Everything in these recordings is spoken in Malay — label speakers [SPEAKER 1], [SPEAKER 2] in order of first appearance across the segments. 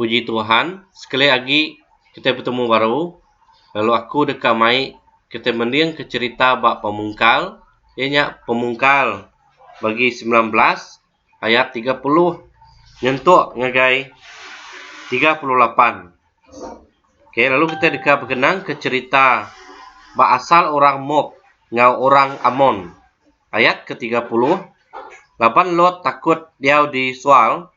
[SPEAKER 1] Puji Tuhan, sekali lagi kita bertemu baru. Lalu aku dekat mai kita mending ke cerita bab pemungkal. Ianya pemungkal bagi 19 ayat 30 nyentuk ngagai 38. Oke, lalu kita dekat berkenang ke cerita bab asal orang Moab ngau orang Amon. Ayat ke-30. Laban Lot takut dia disual.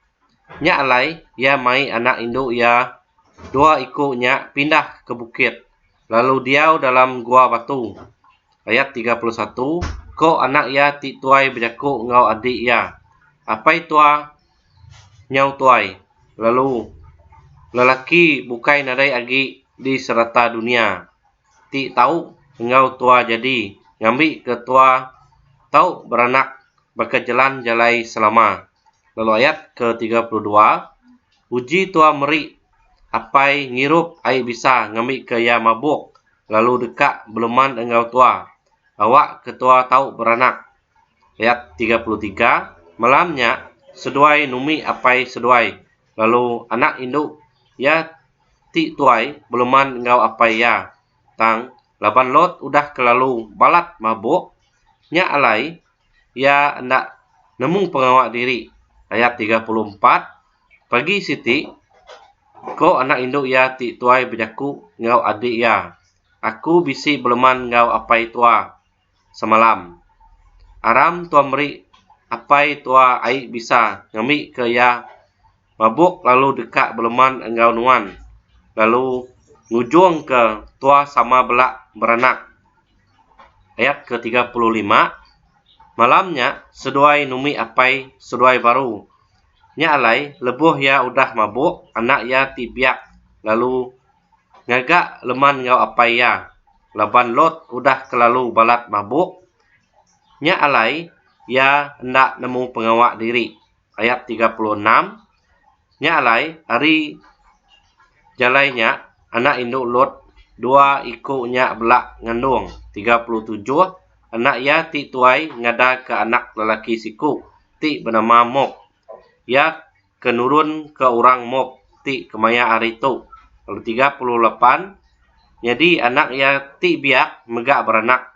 [SPEAKER 1] Nya alai, ia mai anak induk ia dua ikutnya pindah ke bukit. Lalu dia dalam gua batu. Ayat 31. Ko anak ia ti tuai berjakuk ngau adik ia. Apai tua nyau tuai. Lalu lelaki bukai nadai agi di serata dunia. Ti tahu ngau tua jadi. Ngambil ke tua tahu beranak berkejalan jalai selama. Lalu ayat ke-32. Uji tua meri. Apai ngirup ai bisa ngambil ke ya mabuk. Lalu dekat beleman engau tua. Awak ketua tahu beranak. Ayat 33. Malamnya seduai numi apai seduai. Lalu anak induk ya ti tuai beleman engau apai ya. Tang laban Lot udah kelalu balat mabuk. Nya alai ya ndak nemu pengawak diri. Ayat 34. Pagi siti ko anak induk ya ti tuai berjaku ngau adik ya. Aku bisi beleman ngau apai tua semalam. Aram tua meri apai tua ai bisa ngambil ke ya mabuk lalu dekat beleman engau nuan. Lalu ngujung ke tua sama belak beranak. Ayat ke-35. Malamnya seduai numi apai seduai baru. Nya alai lebuh ya udah mabuk anak ya tibiak. Lalu ngagak leman ngau apai ya. Laban Lot udah kelalu balat mabuk. Nya alai ya ndak nemu pengawak diri. Ayat 36. Nya alai hari jalainya anak induk Lot dua ikutnya belak ngandung. 37. Anak ya ti tuai ngada ke anak lelaki siku ti bernama Moab. Ya kenurun ke orang Moab ti kemaya hari tu. Lalu 38. Jadi anak ya ti biak megak beranak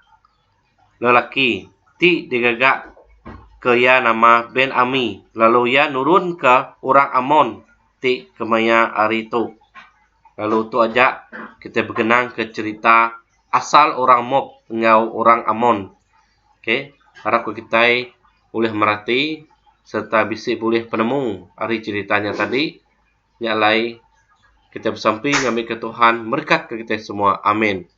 [SPEAKER 1] lelaki ti digagak ke ya nama Ben Ami. Lalu ya nurun ke orang Amon ti kemaya hari tu. Lalu tu aja kita berkenang ke cerita asal orang Moab ngau orang Amon. Oke, harap kita boleh merhati serta bisik boleh penemu hari ceritanya tadi. Nyalai kita bersampai ngambil ke Tuhan berkat ke kita semua. Amin.